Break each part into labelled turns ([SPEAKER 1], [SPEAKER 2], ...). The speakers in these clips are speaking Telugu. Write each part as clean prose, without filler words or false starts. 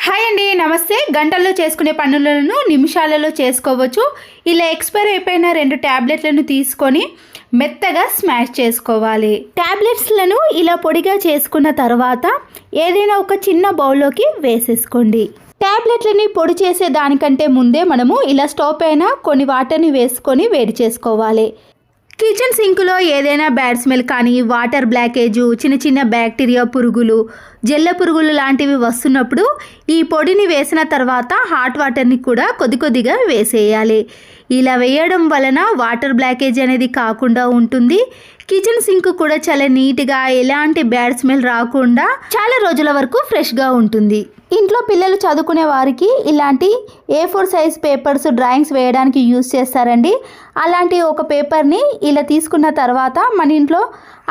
[SPEAKER 1] హాయ్ అండి, నమస్తే. గంటల్లో చేసుకునే పనులను నిమిషాలలో చేసుకోవచ్చు. ఇలా ఎక్స్పైర్ అయిపోయిన 2 ట్యాబ్లెట్లను తీసుకొని మెత్తగా స్మాష్ చేసుకోవాలి. ట్యాబ్లెట్స్లను ఇలా పొడిగా చేసుకున్న తర్వాత ఏదైనా ఒక చిన్న బౌల్లోకి వేసేసుకోండి. ట్యాబ్లెట్లని పొడి చేసే దానికంటే ముందే మనము ఇలా స్టవ్ పైన కొన్ని వాటర్ని వేసుకొని వేడి చేసుకోవాలి. కిచెన్ సింక్లో ఏదైనా బ్యాడ్ స్మెల్ కానీ, వాటర్ బ్లాకేజు, చిన్న చిన్న బ్యాక్టీరియా పురుగులు, జెల్ల పురుగులు లాంటివి వస్తున్నప్పుడు ఈ పొడిని వేసిన తర్వాత హాట్ వాటర్ని కూడా కొద్దిగా వేసేయాలి. ఇలా వేయడం వలన వాటర్ బ్లాకేజ్ అనేది కాకుండా ఉంటుంది. కిచెన్ సింక్ కూడా చాలా నీట్గా, ఎలాంటి బ్యాడ్ స్మెల్ రాకుండా చాలా రోజుల వరకు ఫ్రెష్గా ఉంటుంది. ఇంట్లో పిల్లలు చదువుకునే వారికి ఇలాంటి A4 సైజ్ పేపర్స్ డ్రాయింగ్స్ వేయడానికి యూజ్ చేస్తారండి. అలాంటి ఒక పేపర్ని ఇలా తీసుకున్న తర్వాత మన ఇంట్లో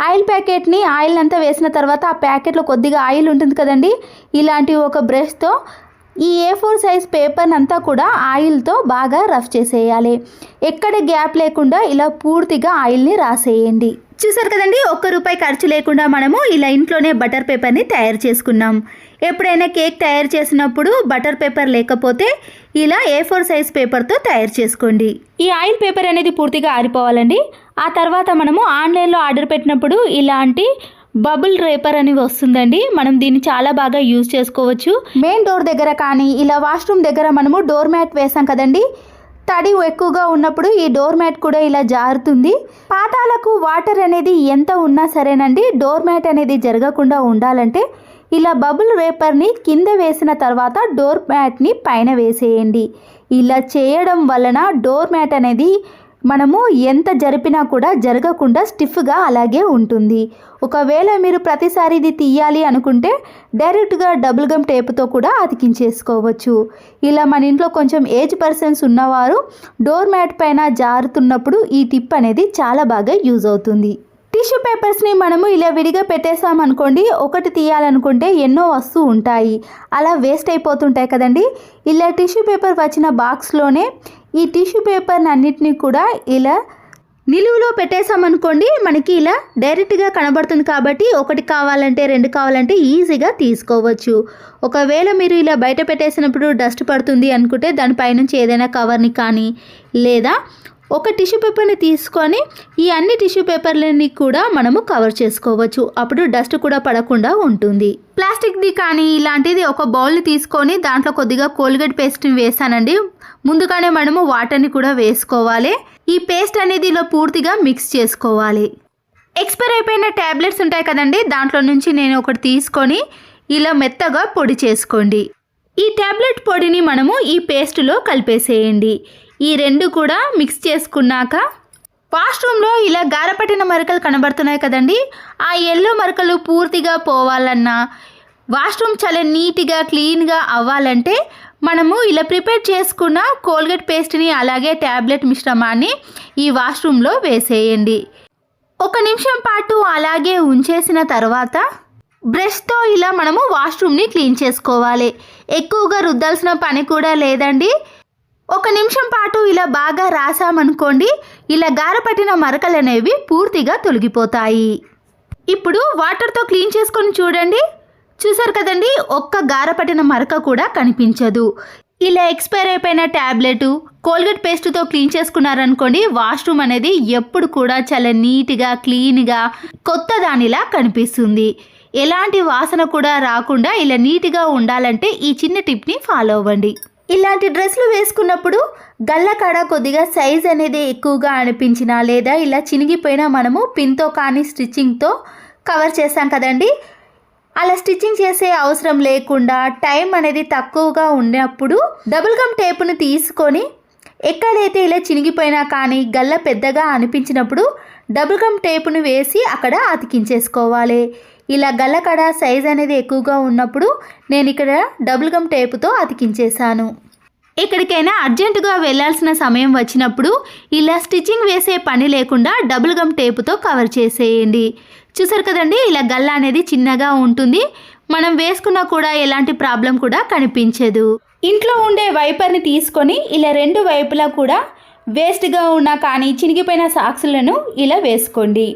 [SPEAKER 1] ఆయిల్ ప్యాకెట్ని ఆయిల్ అంతా వేసిన తర్వాత ఆ ప్యాకెట్లో కొద్దిగా ఆయిల్ ఉంటుంది కదండి. ఇలాంటి ఒక బ్రష్తో ఈ A4 సైజ్ పేపర్ని అంతా కూడా ఆయిల్తో బాగా రఫ్ చేసేయాలి. ఎక్కడ గ్యాప్ లేకుండా ఇలా పూర్తిగా ఆయిల్ని రాసేయండి. చూసారు కదండి, ₹1 ఖర్చు లేకుండా మనము ఇలా ఇంట్లోనే బటర్ పేపర్ని తయారు చేసుకున్నాం. ఎప్పుడైనా కేక్ తయారు చేసినప్పుడు బటర్ పేపర్ లేకపోతే ఇలా A4 సైజ్ పేపర్తో తయారు చేసుకోండి. ఈ ఆయిల్ పేపర్ అనేది పూర్తిగా ఆరిపోవాలండి. ఆ తర్వాత మనము ఆన్లైన్లో ఆర్డర్ పెట్టినప్పుడు ఇలాంటి బబుల్ రేపర్ అని వస్తుందండి. మనం దీన్ని చాలా బాగా యూజ్ చేసుకోవచ్చు. మెయిన్ డోర్ దగ్గర కానీ ఇలా వాష్రూమ్ దగ్గర మనము డోర్ మ్యాట్ వేసాం కదండి, తడి ఎక్కువగా ఉన్నప్పుడు ఈ డోర్ మ్యాట్ కూడా ఇలా జారుతుంది. పాతాలకు వాటర్ అనేది ఎంత ఉన్నా సరేనండి, డోర్ మ్యాట్ అనేది జరగకుండా ఉండాలంటే ఇలా బబుల్ రేపర్ని కింద వేసిన తర్వాత డోర్ మ్యాట్ని పైన వేసేయండి. ఇలా చేయడం వలన డోర్ మ్యాట్ అనేది మనము ఎంత జరిపినా కూడా జరగకుండా స్టిఫ్గా అలాగే ఉంటుంది. ఒకవేళ మీరు ప్రతిసారి ఇది తీయాలి అనుకుంటే డైరెక్ట్గా డబుల్ గమ్ టేపుతో కూడా అతికించేసుకోవచ్చు. ఇలా మన ఇంట్లో కొంచెం ఏజ్ పర్సన్స్ ఉన్నవారు డోర్ మ్యాట్ పైన జారుతున్నప్పుడు ఈ టిప్ అనేది చాలా బాగా యూజ్ అవుతుంది. టిష్యూ పేపర్స్ని మనము ఇలా విడిగా పెట్టేసామనుకోండి, ఒకటి తీయాలనుకుంటే ఎన్నో వస్తూ ఉంటాయి, అలా వేస్ట్ అయిపోతుంటాయి కదండి. ఇలా టిష్యూ పేపర్ వచ్చిన బాక్స్లోనే ఈ టిష్యూ పేపర్ని అన్నిటినీ కూడా ఇలా నిలువులో పెట్టేసామనుకోండి, మనకి ఇలా డైరెక్ట్గా కనబడుతుంది. కాబట్టి ఒకటి కావాలంటే 2 కావాలంటే ఈజీగా తీసుకోవచ్చు. ఒకవేళ మీరు ఇలా బయట పెట్టేసినప్పుడు డస్ట్ పడుతుంది అనుకుంటే దానిపైనుంచి ఏదైనా కవర్ని కానీ లేదా ఒక టిష్యూ పేపర్ని తీసుకొని ఈ అన్ని టిష్యూ పేపర్లని కూడా మనము కవర్ చేసుకోవచ్చు. అప్పుడు డస్ట్ కూడా పడకుండా ఉంటుంది. ప్లాస్టిక్ది కానీ ఇలాంటిది ఒక బౌల్ని తీసుకొని దాంట్లో కొద్దిగా కోల్గేట్ పేస్ట్ని వేసానండి. ముందుగానే మనము వాటర్ని కూడా వేసుకోవాలి. ఈ పేస్ట్ అనేది ఇలా పూర్తిగా మిక్స్ చేసుకోవాలి. ఎక్స్పైర్ అయిపోయిన ట్యాబ్లెట్స్ ఉంటాయి కదండి, దాంట్లో నుంచి నేను ఒకటి తీసుకొని ఇలా మెత్తగా పొడి చేసుకోండి. ఈ ట్యాబ్లెట్ పొడిని మనము ఈ పేస్ట్లో కలిపేసేయండి. ఈ 2 కూడా మిక్స్ చేసుకున్నాక వాష్రూమ్లో ఇలా గారపట్టిన మరకలు కనబడుతున్నాయి కదండి, ఆ ఎల్లో మరకలు పూర్తిగా పోవాలన్నా, వాష్రూమ్ చాలా నీట్గా క్లీన్గా అవ్వాలంటే మనము ఇలా ప్రిపేర్ చేసుకున్న కోల్గేట్ పేస్ట్ని అలాగే ట్యాబ్లెట్ మిశ్రమాన్ని ఈ వాష్రూమ్లో వేసేయండి. 1 నిమిషం పాటు అలాగే ఉంచేసిన తర్వాత బ్రష్తో ఇలా మనము వాష్రూమ్ని క్లీన్ చేసుకోవాలి. ఎక్కువగా రుద్దాల్సిన పని కూడా లేదండి. 1 నిమిషం పాటు ఇలా బాగా రాసామనుకోండి, ఇలా గారపట్టిన మరకలు అనేవి పూర్తిగా తొలగిపోతాయి. ఇప్పుడు వాటర్తో క్లీన్ చేసుకొని చూడండి. చూసారు కదండి, ఒక్క గారపట్టిన మరక కూడా కనిపించదు. ఇలా ఎక్స్పైర్ అయిపోయిన ట్యాబ్లెట్ కోల్గేట్ పేస్ట్తో క్లీన్ చేసుకున్నారనుకోండి, వాష్రూమ్ అనేది ఎప్పుడు కూడా చాలా నీట్గా క్లీన్గా కొత్త దానిలా కనిపిస్తుంది. ఎలాంటి వాసన కూడా రాకుండా ఇలా నీట్గా ఉండాలంటే ఈ చిన్న టిప్ని ఫాలో అవ్వండి. ఇలాంటి డ్రెస్సులు వేసుకున్నప్పుడు గల్ల కాడ కొద్దిగా సైజ్ అనేది ఎక్కువగా అనిపించినా లేదా ఇలా చినిగిపోయినా మనము పిన్తో కానీ స్టిచ్చింగ్తో కవర్ చేస్తాం కదండి, అలా స్టిచ్చింగ్ చేసే అవసరం లేకుండా టైం అనేది తక్కువగా ఉన్నప్పుడు డబుల్ గమ్ టేపును తీసుకొని ఎక్కడైతే ఇలా చినిగిపోయినా కానీ గల్ల పెద్దగా అనిపించినప్పుడు డబుల్ గమ్ టేపును వేసి అక్కడ అతికించేసుకోవాలి. ఇలా గల్లకడ సైజ్ అనేది ఎక్కువగా ఉన్నప్పుడు నేను ఇక్కడ డబుల్ గమ్ టేపుతో అతికించేసాను. ఎక్కడికైనా అర్జెంటుగా వెళ్ళాల్సిన సమయం వచ్చినప్పుడు ఇలా స్టిచ్చింగ్ వేసే పని లేకుండా డబుల్ గమ్ టేపుతో కవర్ చేసేయండి. చూసారు కదండి, ఇలా గల్ల అనేది చిన్నగా ఉంటుంది. మనం వేసుకున్నా కూడా ఎలాంటి ప్రాబ్లం కూడా కనిపించదు. ఇంట్లో ఉండే వైపర్ని తీసుకొని ఇలా 2 వైపులా కూడా వేస్ట్గా ఉన్నా కానీ చినిగిపోయిన సాక్స్లను ఇలా వేసుకోండి.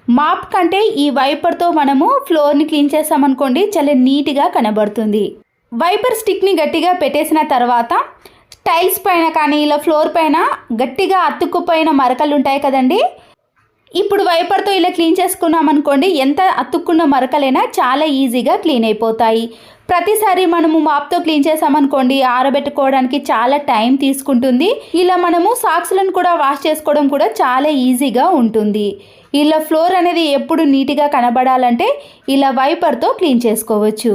[SPEAKER 1] మాప్ కంటే ఈ వైపర్తో మనము ఫ్లోర్ని క్లీన్ చేసామనుకోండి, చాలా నీట్గా కనబడుతుంది. వైపర్ స్టిక్ని గట్టిగా పెట్టేసిన తర్వాత టైల్స్ పైన కానీ ఇలా ఫ్లోర్ పైన గట్టిగా అతుక్కుపోయిన మరకలు ఉంటాయి కదండి, ఇప్పుడు వైపర్తో ఇలా క్లీన్ చేసుకున్నాం అనుకోండి, ఎంత అతుక్కున్న మరకలైనా చాలా ఈజీగా క్లీన్ అయిపోతాయి. ప్రతిసారి మనము మాప్తో క్లీన్ చేసామనుకోండి ఆరబెట్టుకోవడానికి చాలా టైం తీసుకుంటుంది. ఇలా మనము సాక్స్లను కూడా వాష్ చేసుకోవడం కూడా చాలా ఈజీగా ఉంటుంది. ఇలా ఫ్లోర్ అనేది ఎప్పుడు నీట్గా కనబడాలంటే ఇలా వైపర్తో క్లీన్ చేసుకోవచ్చు.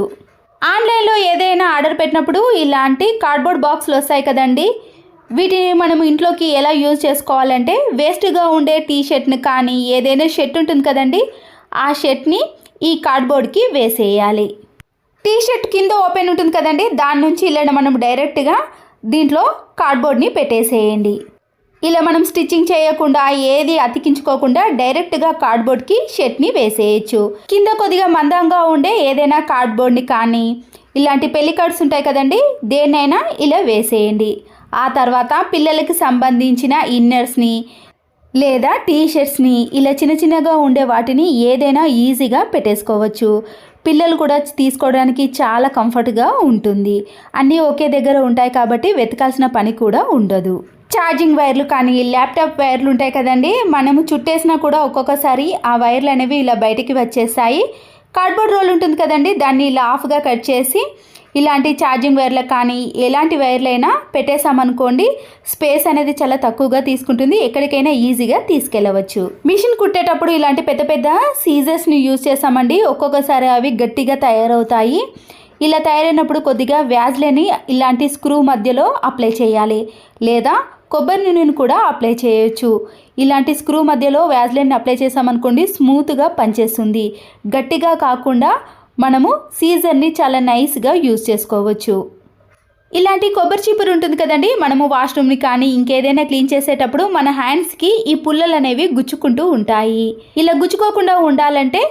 [SPEAKER 1] ఆన్లైన్లో ఏదైనా ఆర్డర్ పెట్టినప్పుడు ఇలాంటి కార్డ్బోర్డ్ బాక్స్లు వస్తాయి కదండి, వీటిని మనం ఇంట్లోకి ఎలా యూజ్ చేసుకోవాలంటే వేస్ట్గా ఉండే టీ షర్ట్ని కానీ ఏదైనా షర్ట్ ఉంటుంది కదండి, ఆ షర్ట్ని ఈ కార్డ్బోర్డ్కి వేసేయాలి. టీ షర్ట్ కింద ఓపెన్ ఉంటుంది కదండి, దాని నుంచి ఇలా మనం డైరెక్ట్గా దీంట్లో కార్డ్బోర్డ్ని పెట్టేసేయండి. ఇలా మనం స్టిచ్చింగ్ చేయకుండా ఏది అతికించుకోకుండా డైరెక్ట్గా కార్డ్బోర్డ్కి షర్ట్ని వేసేయచ్చు. కింద కొద్దిగా మందంగా ఉండే ఏదైనా కార్డ్బోర్డ్ని కానీ ఇలాంటి పెళ్లి కార్డ్స్ ఉంటాయి కదండి, దేన్నైనా ఇలా వేసేయండి. ఆ తర్వాత పిల్లలకి సంబంధించిన ఇన్నర్స్ని లేదా టీ షర్ట్స్ని ఇలా చిన్న చిన్నగా ఉండే వాటిని ఏదైనా ఈజీగా పెట్టేసుకోవచ్చు. పిల్లలు కూడా తీసుకోవడానికి చాలా కంఫర్ట్గా ఉంటుంది. అన్నీ ఒకే దగ్గర ఉంటాయి కాబట్టి వెతకాల్సిన పని కూడా ఉండదు. ఛార్జింగ్ వైర్లు కానీ ల్యాప్టాప్ వైర్లు ఉంటాయి కదండి, మనము చుట్టేసినా కూడా ఒక్కొక్కసారి ఆ వైర్లు అనేవి ఇలా బయటికి వచ్చేస్తాయి. కార్డ్బోర్డ్ రోల్ ఉంటుంది కదండి, దాన్ని ఇలా ఆఫ్గా కట్ చేసి ఇలాంటి ఛార్జింగ్ వైర్లకు కానీ ఎలాంటి వైర్లైనా పెట్టేసామనుకోండి స్పేస్ అనేది చాలా తక్కువగా తీసుకుంటుంది, ఎక్కడికైనా ఈజీగా తీసుకెళ్ళవచ్చు. మిషన్ కుట్టేటప్పుడు ఇలాంటి పెద్ద పెద్ద సీజర్స్ని యూజ్ చేసామండి, ఒక్కొక్కసారి అవి గట్టిగా తయారవుతాయి. ఇలా తయారైనప్పుడు కొద్దిగా వ్యాజ్లని ఇలాంటి స్క్రూ మధ్యలో అప్లై చేయాలి, లేదా కొబ్బరి నూనెను కూడా అప్లై చేయొచ్చు. ఇలాంటి స్క్రూ మధ్యలో వ్యాజ్లైన్ అప్లై చేసామనుకోండి స్మూత్గా పనిచేస్తుంది. గట్టిగా కాకుండా మనము సీజర్ని చాలా నైస్గా యూజ్ చేసుకోవచ్చు. ఇలాంటి కొబ్బరి చీపురు ఉంటుంది కదండి, మనము వాష్రూమ్ని కానీ ఇంకేదైనా క్లీన్ చేసేటప్పుడు మన హ్యాండ్స్కి ఈ పుల్లలు అనేవి గుచ్చుకుంటూ ఉంటాయి. ఇలా గుచ్చుకోకుండా ఉండాలంటే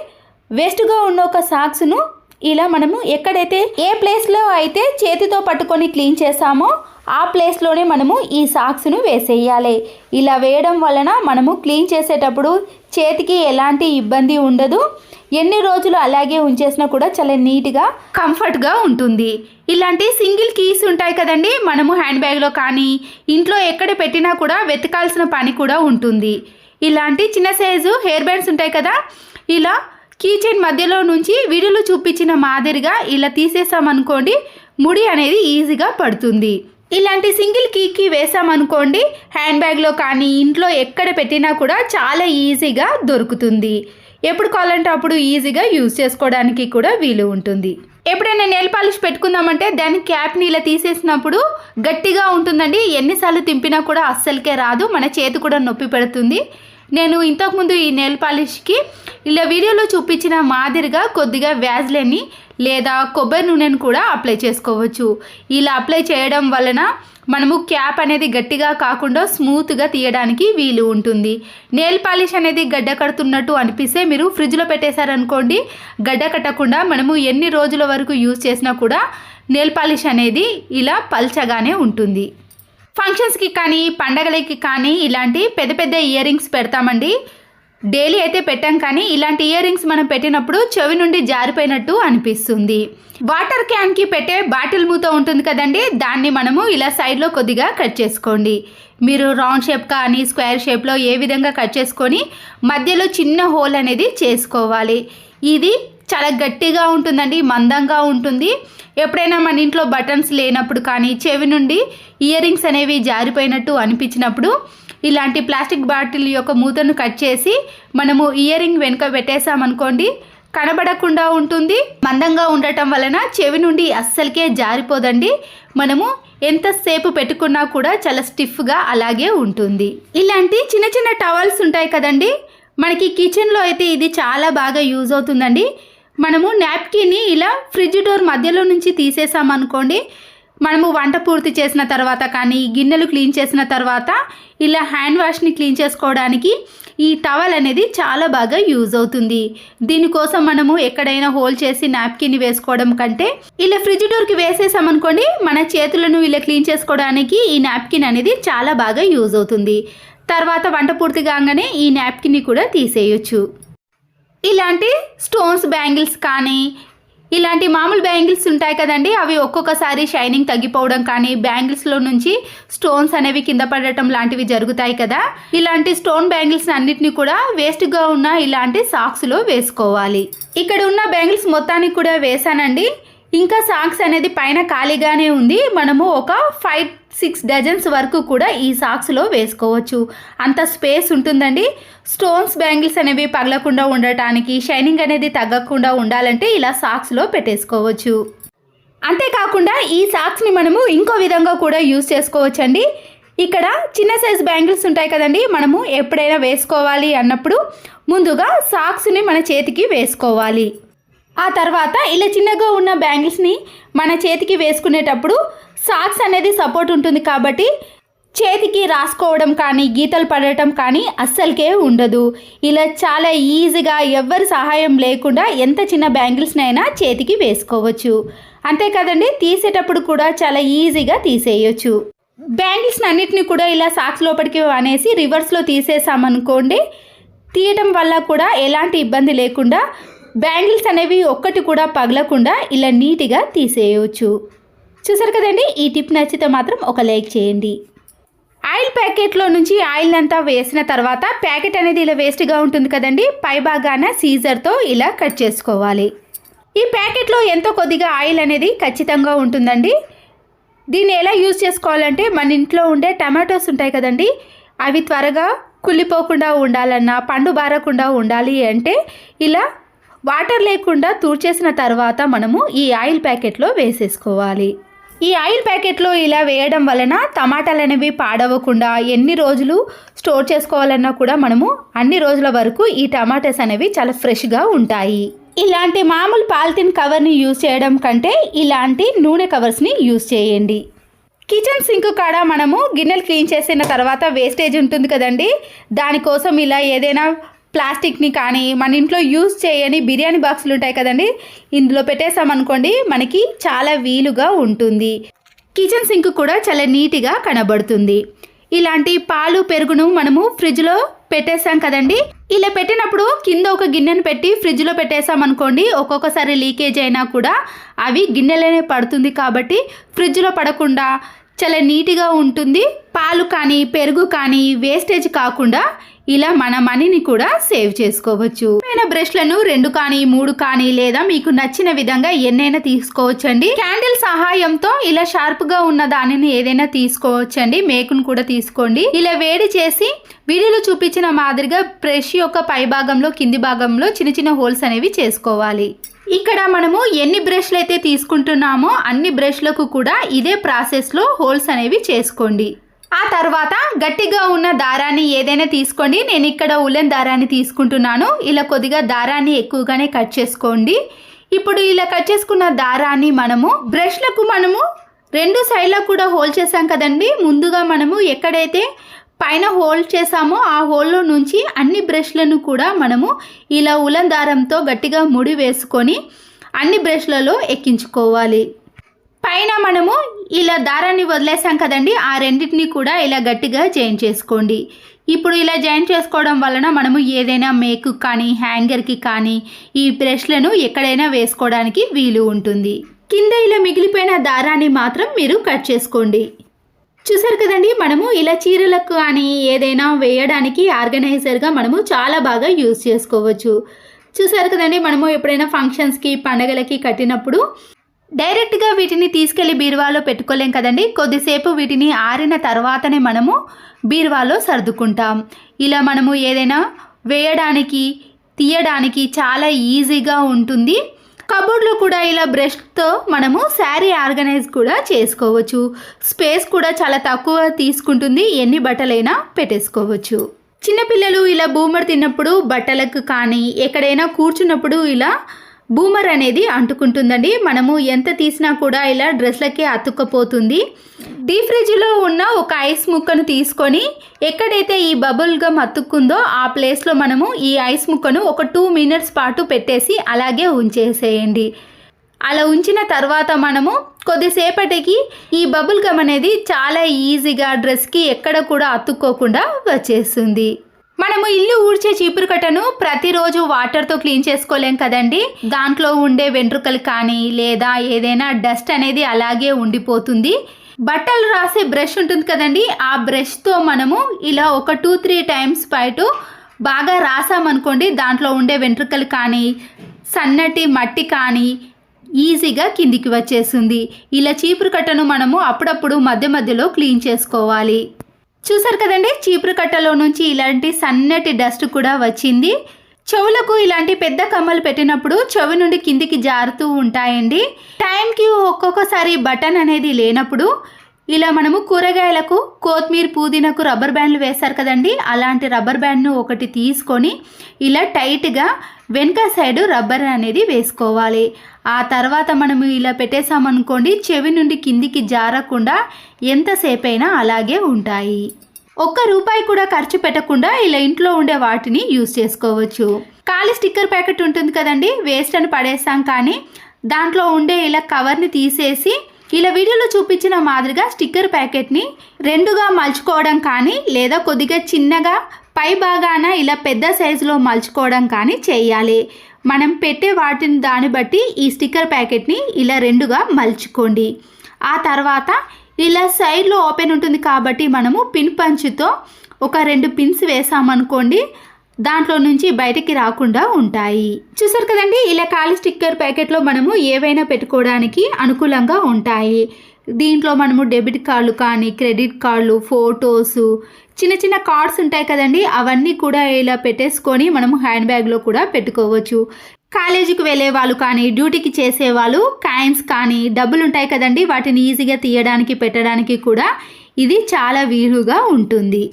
[SPEAKER 1] వేస్ట్గా ఉన్న ఒక సాక్స్ను ఇలా మనము ఎక్కడైతే ఏ ప్లేస్లో అయితే చేతితో పట్టుకొని క్లీన్ చేసామో ఆ ప్లేస్లోనే మనము ఈ సాక్స్ను వేసేయాలి. ఇలా వేయడం వలన మనము క్లీన్ చేసేటప్పుడు చేతికి ఎలాంటి ఇబ్బంది ఉండదు. ఎన్ని రోజులు అలాగే ఉంచేసినా కూడా చాలా నీట్గా కంఫర్ట్గా ఉంటుంది. ఇలాంటి సింగిల్ కీస్ ఉంటాయి కదండి, మనము హ్యాండ్ బ్యాగ్లో కానీ ఇంట్లో ఎక్కడ పెట్టినా కూడా వెతకాల్సిన పని కూడా ఉంటుంది. ఇలాంటి చిన్న సైజు హెయిర్ బ్యాండ్స్ ఉంటాయి కదా, ఇలా కీ చైన్ మధ్యలో నుంచి వీడియోలో చూపించిన మాదిరిగా ఇలా తీసేసామనుకోండి ముడి అనేది ఈజీగా పడుతుంది. ఇలాంటి సింగిల్ కీకి వేసామనుకోండి హ్యాండ్ బ్యాగ్లో కానీ ఇంట్లో ఎక్కడ పెట్టినా కూడా చాలా ఈజీగా దొరుకుతుంది. ఎప్పుడు కావాలంటే అప్పుడు ఈజీగా యూజ్ చేసుకోవడానికి కూడా వీలు ఉంటుంది. ఎప్పుడైనా నెయిల్ పాలిష్ పెట్టుకుందామంటే దాని క్యాప్ని ఇలా తీసేసినప్పుడు గట్టిగా ఉంటుందండి, ఎన్నిసార్లు తింపినా కూడా అస్సలకే రాదు, మన చేతి కూడా నొప్పి పెడుతుంది. నేను ఇంతకుముందు ఈ నెయిల్ పాలిష్కి ఇలా వీడియోలో చూపించిన మాదిరిగా కొద్దిగా వ్యాజ్లైన్ని లేదా కొబ్బరి నూనెను కూడా అప్లై చేసుకోవచ్చు. ఇలా అప్లై చేయడం వలన మనము క్యాప్ అనేది గట్టిగా కాకుండా స్మూత్గా తీయడానికి వీలు ఉంటుంది. నెయిల్ పాలిష్ అనేది గడ్డ కడుతున్నట్టు అనిపిస్తే మీరు ఫ్రిడ్జ్లో పెట్టేశారనుకోండి గడ్డ కట్టకుండా మనము ఎన్ని రోజుల వరకు యూజ్ చేసినా కూడా నెయిల్ పాలిష్ అనేది ఇలా పల్చగానే ఉంటుంది. ఫంక్షన్స్కి కానీ పండగలకి కానీ ఇలాంటి పెద్ద పెద్ద ఇయర్ రింగ్స్ పెడతామండి. డైలీ అయితే పెట్టాం కానీ ఇలాంటి ఇయర్ రింగ్స్ మనం పెట్టినప్పుడు చెవి నుండి జారిపోయినట్టు అనిపిస్తుంది. వాటర్ క్యాన్కి పెట్టే బాటిల్ మూత ఉంటుంది కదండి, దాన్ని మనము ఇలా సైడ్లో కొద్దిగా కట్ చేసుకోండి. మీరు రౌండ్ షేప్ కానీ స్క్వేర్ షేప్లో ఏ విధంగా కట్ చేసుకొని మధ్యలో చిన్న హోల్ అనేది చేసుకోవాలి. ఇది చాలా గట్టిగా ఉంటుందండి, మందంగా ఉంటుంది. ఎప్పుడైనా మన ఇంట్లో బటన్స్ లేనప్పుడు కానీ చెవి నుండి ఇయర్ రింగ్స్ అనేవి జారిపోయినట్టు అనిపించినప్పుడు ఇలాంటి ప్లాస్టిక్ బాటిల్ యొక్క మూతను కట్ చేసి మనము ఇయర్ రింగ్ వెనుక పెట్టేసామనుకోండి కనబడకుండా ఉంటుంది. మందంగా ఉండటం వలన చెవి నుండి అస్సలకే జారిపోదండి. మనము ఎంతసేపు పెట్టుకున్నా కూడా చాలా స్టిఫ్గా అలాగే ఉంటుంది. ఇలాంటి చిన్న చిన్న టవల్స్ ఉంటాయి కదండి, మనకి కిచెన్లో అయితే ఇది చాలా బాగా యూజ్ అవుతుందండి. మనము నాప్కిన్ని ఇలా ఫ్రిడ్జ్ డోర్ మధ్యలో నుంచి తీసేసామనుకోండి, మనము వంట పూర్తి చేసిన తర్వాత కానీ గిన్నెలు క్లీన్ చేసిన తర్వాత ఇలా హ్యాండ్ వాష్ని క్లీన్ చేసుకోవడానికి ఈ టవల్ అనేది చాలా బాగా యూజ్ అవుతుంది. దీనికోసం మనము ఎక్కడైనా హోల్ చేసి నాప్కిన్ని వేసుకోవడం కంటే ఇలా ఫ్రిడ్జ్ డోర్కి వేసేసామనుకోండి మన చేతులను ఇలా క్లీన్ చేసుకోవడానికి ఈ నాప్కిన్ అనేది చాలా బాగా యూజ్ అవుతుంది. తర్వాత వంట పూర్తి కాగానే ఈ నాప్కిన్ని కూడా తీసేయచ్చు. ఇలాంటి స్టోన్స్ బ్యాంగిల్స్ కానీ ఇలాంటి మామూలు బ్యాంగిల్స్ ఉంటాయి కదండి, అవి ఒక్కొక్కసారి షైనింగ్ తగ్గిపోవడం కానీ బ్యాంగిల్స్లో నుంచి స్టోన్స్ అనేవి కింద పడటం లాంటివి జరుగుతాయి కదా. ఇలాంటి స్టోన్ బ్యాంగిల్స్ అన్నిటిని కూడా వేస్ట్గా ఉన్న ఇలాంటి సాక్స్లో వేసుకోవాలి. ఇక్కడ ఉన్న బ్యాంగిల్స్ మొత్తానికి కూడా వేసానండి. ఇంకా సాక్స్ అనేది పైన ఖాళీగానే ఉంది. మనము ఒక 5-6 డజన్స్ వరకు కూడా ఈ సాక్స్లో వేసుకోవచ్చు. అంత స్పేస్ ఉంటుందండి. స్టోన్స్ బ్యాంగిల్స్ అనేవి పగలకుండా ఉండటానికి, షైనింగ్ అనేది తగ్గకుండా ఉండాలంటే ఇలా సాక్స్లో పెట్టేసుకోవచ్చు. అంతేకాకుండా ఈ సాక్స్ని మనము ఇంకో విధంగా కూడా యూజ్ చేసుకోవచ్చండి. ఇక్కడ చిన్న సైజ్ బ్యాంగిల్స్ ఉంటాయి కదండి, మనము ఎప్పుడైనా వేసుకోవాలి అన్నప్పుడు ముందుగా సాక్స్ని మన చేతికి వేసుకోవాలి. ఆ తర్వాత ఇలా చిన్నగా ఉన్న బ్యాంగిల్స్ని మన చేతికి వేసుకునేటప్పుడు సాక్స్ అనేది సపోర్ట్ ఉంటుంది కాబట్టి చేతికి రాసుకోవడం కానీ గీతలు పడటం కానీ అస్సలకే ఉండదు. ఇలా చాలా ఈజీగా ఎవ్వరి సహాయం లేకుండా ఎంత చిన్న బ్యాంగిల్స్నైనా చేతికి వేసుకోవచ్చు. అంతే కదండి, తీసేటప్పుడు కూడా చాలా ఈజీగా తీసేయచ్చు. బ్యాంగిల్స్ అన్నిటిని కూడా ఇలా సాక్స్ లోపలికి అనేసి రివర్స్లో తీసేసామనుకోండి, తీయటం వల్ల కూడా ఎలాంటి ఇబ్బంది లేకుండా బ్యాంగిల్స్ అనేవి ఒక్కటి కూడా పగలకుండా ఇలా నీట్గా తీసేయవచ్చు. చూసారు కదండి, ఈ టిప్ నచ్చితే మాత్రం ఒక లైక్ చేయండి. ఆయిల్ ప్యాకెట్లో నుంచి ఆయిల్ అంతా వేసిన తర్వాత ప్యాకెట్ అనేది ఇలా వేస్ట్గా ఉంటుంది కదండి, పై భాగాన సీజర్తో ఇలా కట్ చేసుకోవాలి. ఈ ప్యాకెట్లో ఎంతో కొద్దిగా ఆయిల్ అనేది ఖచ్చితంగా ఉంటుందండి. దీన్ని ఎలా యూజ్ చేసుకోవాలంటే, మన ఇంట్లో ఉండే టమాటోస్ ఉంటాయి కదండి, అవి త్వరగా కుళ్ళిపోకుండా ఉండాలన్నా, పండు బారకుండా ఉండాలి అంటే ఇలా వాటర్ లేకుండా తూర్చేసిన తర్వాత మనము ఈ ఆయిల్ ప్యాకెట్లో వేసేసుకోవాలి. ఈ ఆయిల్ ప్యాకెట్లో ఇలా వేయడం వలన టమాటాలు అనేవి పాడవకుండా ఎన్ని రోజులు స్టోర్ చేసుకోవాలన్నా కూడా మనము అన్ని రోజుల వరకు ఈ టమాటాస్ అనేవి చాలా ఫ్రెష్గా ఉంటాయి. ఇలాంటి మామూలు పాలిథిన్ కవర్ని యూజ్ చేయడం కంటే ఇలాంటి నూనె కవర్స్ని యూజ్ చేయండి. కిచెన్ సింక్ కాడ మనము గిన్నెలు క్లీన్ చేసిన తర్వాత వేస్టేజ్ ఉంటుంది కదండి, దానికోసం ఇలా ఏదైనా ప్లాస్టిక్ని కానీ మన ఇంట్లో యూజ్ చేయని బిర్యానీ బాక్సులు ఉంటాయి కదండి, ఇందులో పెట్టేసామనుకోండి మనకి చాలా వీలుగా ఉంటుంది. కిచెన్ సింక్ కూడా చాలా నీట్గా కనబడుతుంది. ఇలాంటి పాలు పెరుగును మనము ఫ్రిడ్జ్లో పెట్టేసాం కదండి, ఇలా పెట్టినప్పుడు కింద ఒక గిన్నెను పెట్టి ఫ్రిడ్జ్లో పెట్టేసామనుకోండి, ఒక్కొక్కసారి లీకేజ్ అయినా కూడా అవి గిన్నెలోనే పడుతుంది. కాబట్టి ఫ్రిడ్జ్లో పడకుండా చాలా నీట్గా ఉంటుంది. పాలు కానీ పెరుగు కానీ వేస్టేజ్ కాకుండా ఇలా మన మనీని కూడా సేవ్ చేసుకోవచ్చు. బ్రష్లను 2 కానీ 3 కానీ లేదా మీకు నచ్చిన విధంగా ఎన్నైనా తీసుకోవచ్చండి. క్యాండిల్ సహాయంతో ఇలా షార్ప్గా ఉన్న దానిని ఏదైనా తీసుకోవచ్చండి. మేకును కూడా తీసుకోండి. ఇలా వేడి చేసి వీడియోలో చూపించిన మాదిరిగా బ్రష్ యొక్క పై భాగంలో కింది భాగంలో చిన్న చిన్న హోల్స్ అనేవి చేసుకోవాలి. ఇక్కడ మనము ఎన్ని బ్రష్లు అయితే తీసుకుంటున్నామో అన్ని బ్రష్లకు కూడా ఇదే ప్రాసెస్లో హోల్స్ అనేవి చేసుకోండి. ఆ తర్వాత గట్టిగా ఉన్న దారాన్ని ఏదైనా తీసుకోండి. నేను ఇక్కడ ఉలెన్ దారాన్ని తీసుకుంటున్నాను. ఇలా కొద్దిగా దారాన్ని ఎక్కువగానే కట్ చేసుకోండి. ఇప్పుడు ఇలా కట్ చేసుకున్న దారాన్ని మనము బ్రష్లకు మనము 2 సైడ్లకు కూడా హోల్ చేసాం కదండి. ముందుగా మనము ఎక్కడైతే పైన హోల్ చేసామో ఆ హోల్లో నుంచి అన్ని బ్రష్లను కూడా మనము ఇలా ఉలెన్ దారంతో గట్టిగా ముడి వేసుకొని అన్ని బ్రష్లలో ఎక్కించుకోవాలి. పైన మనము ఇలా దారాన్ని వదిలేసాం కదండి, ఆ రెండింటిని కూడా ఇలా గట్టిగా జాయిన్ చేసుకోండి. ఇప్పుడు ఇలా జాయిన్ చేసుకోవడం వలన మనము ఏదైనా మేకు కానీ హ్యాంగర్కి కానీ ఈ బ్రష్లను ఎక్కడైనా వేసుకోవడానికి వీలు ఉంటుంది. కింద ఇలా మిగిలిపోయిన దారాన్ని మాత్రం మీరు కట్ చేసుకోండి. చూసారు కదండి, మనము ఇలా చీరలకు కానీ ఏదైనా వేయడానికి ఆర్గనైజర్గా మనము చాలా బాగా యూజ్ చేసుకోవచ్చు. చూసారు కదండి, మనము ఎప్పుడైనా ఫంక్షన్స్కి పండగలకి కట్టినప్పుడు డైరెక్ట్గా వీటిని తీసుకెళ్లి బీరువాలో పెట్టుకోలేం కదండి. కొద్దిసేపు వీటిని ఆరిన తర్వాతనే మనము బీరువాలో సర్దుకుంటాం. ఇలా మనము ఏదైనా వేయడానికి తీయడానికి చాలా ఈజీగా ఉంటుంది. కబోర్డ్లో కూడా ఇలా బ్రష్తో మనము శారీ ఆర్గనైజ్ కూడా చేసుకోవచ్చు. స్పేస్ కూడా చాలా తక్కువ తీసుకుంటుంది. ఎన్ని బట్టలైనా పెట్టేసుకోవచ్చు. చిన్నపిల్లలు ఇలా బూమర్ తిన్నప్పుడు బట్టలకు కానీ ఎక్కడైనా కూర్చున్నప్పుడు ఇలా బూమర్ అనేది అంటుకుంటుందండి. మనము ఎంత తీసినా కూడా ఇలా డ్రెస్లకే అతుక్కపోతుంది. డీప్ ఫ్రిడ్జ్లో ఉన్న ఒక ఐస్ ముక్కను తీసుకొని ఎక్కడైతే ఈ బబుల్ గమ్ అతుక్కుందో ఆ ప్లేస్లో మనము ఈ ఐస్ ముక్కను ఒక 2 మినిట్స్ పాటు పెట్టేసి అలాగే ఉంచేసేయండి. అలా ఉంచిన తర్వాత మనము కొద్దిసేపటికి ఈ బబుల్ గమ్ అనేది చాలా ఈజీగా డ్రెస్కి ఎక్కడ కూడా అతుక్కోకుండా వచ్చేస్తుంది. మనము ఇల్లు ఊడ్చే చీపురు కట్టను ప్రతిరోజు వాటర్తో క్లీన్ చేసుకోలేం కదండి. దాంట్లో ఉండే వెంట్రుకలు కానీ లేదా ఏదైనా డస్ట్ అనేది అలాగే ఉండిపోతుంది. బట్టలు రాసే బ్రష్ ఉంటుంది కదండి, ఆ బ్రష్తో మనము ఇలా ఒక 2-3 టైమ్స్ పైటు బాగా రాసామనుకోండి, దాంట్లో ఉండే వెంట్రుకలు కానీ సన్నటి మట్టి కానీ ఈజీగా కిందికి వచ్చేస్తుంది. ఇలా చీపురు కట్టను మనము అప్పుడప్పుడు మధ్య మధ్యలో క్లీన్ చేసుకోవాలి. చూసారు కదండి, చీపురు కట్టలో నుంచి ఇలాంటి సన్నటి డస్ట్ కూడా వచ్చింది. చెవులకు ఇలాంటి పెద్ద కమ్మలు పెట్టినప్పుడు చెవి నుండి కిందికి జారుతూ ఉంటాయండి. టైంకి ఒక్కొక్కసారి బటన్ అనేది లేనప్పుడు ఇలా మనము కూరగాయలకు కొత్తిమీర పుదీనాకు రబ్బర్ బ్యాండ్లు వేస్తారు కదండి, అలాంటి రబ్బర్ బ్యాండ్ను ఒకటి తీసుకొని ఇలా టైట్గా వెనక సైడు రబ్బర్ అనేది వేసుకోవాలి. ఆ తర్వాత మనము ఇలా పెట్టేసామనుకోండి, చెవి నుండి కిందికి జారకుండా ఎంతసేపైనా అలాగే ఉంటాయి. ₹1 కూడా ఖర్చు పెట్టకుండా ఇలా ఇంట్లో ఉండే వాటిని యూజ్ చేసుకోవచ్చు. ఖాళీ స్టిక్కర్ ప్యాకెట్ ఉంటుంది కదండి, వేస్ట్ అని పడేస్తాం, కానీ దాంట్లో ఉండే ఇలా కవర్ని తీసేసి ఇలా వీడియోలో చూపించిన మాదిరిగా స్టిక్కర్ ప్యాకెట్ని 2గా మలుచుకోవడం కానీ లేదా కొద్దిగా చిన్నగా పై భాగాన ఇలా పెద్ద సైజులో మలుచుకోవడం కానీ చేయాలి. మనం పెట్టే వాటిని దాన్ని బట్టి ఈ స్టిక్కర్ ప్యాకెట్ని ఇలా 2గా మలుచుకోండి. ఆ తర్వాత ఇలా సైడ్లో ఓపెన్ ఉంటుంది కాబట్టి మనము పిన్ పంచుతో ఒక 2 పిన్స్ వేసామనుకోండి, దాంట్లో నుంచి బయటికి రాకుండా ఉంటాయి. చూసారు కదండి, ఇలా ఖాళీ స్టిక్కర్ ప్యాకెట్లో మనము ఏవైనా పెట్టుకోవడానికి అనుకూలంగా ఉంటాయి. దీంట్లో మనము డెబిట్ కార్డులు కానీ క్రెడిట్ కార్డులు, ఫొటోస్, చిన్న చిన్న కార్డ్స్ ఉంటాయి కదండి, అవన్నీ కూడా ఇలా పెట్టేసుకొని మనము హ్యాండ్ బ్యాగ్లో కూడా పెట్టుకోవచ్చు. కాలేజీకి వెళ్ళే వాళ్ళు కానీ డ్యూటీకి చేసేవాళ్ళు కాయిన్స్ కానీ డబ్బులు ఉంటాయి కదండి, వాటిని ఈజీగా తీయడానికి పెట్టడానికి కూడా ఇది చాలా వీలుగా ఉంటుంది.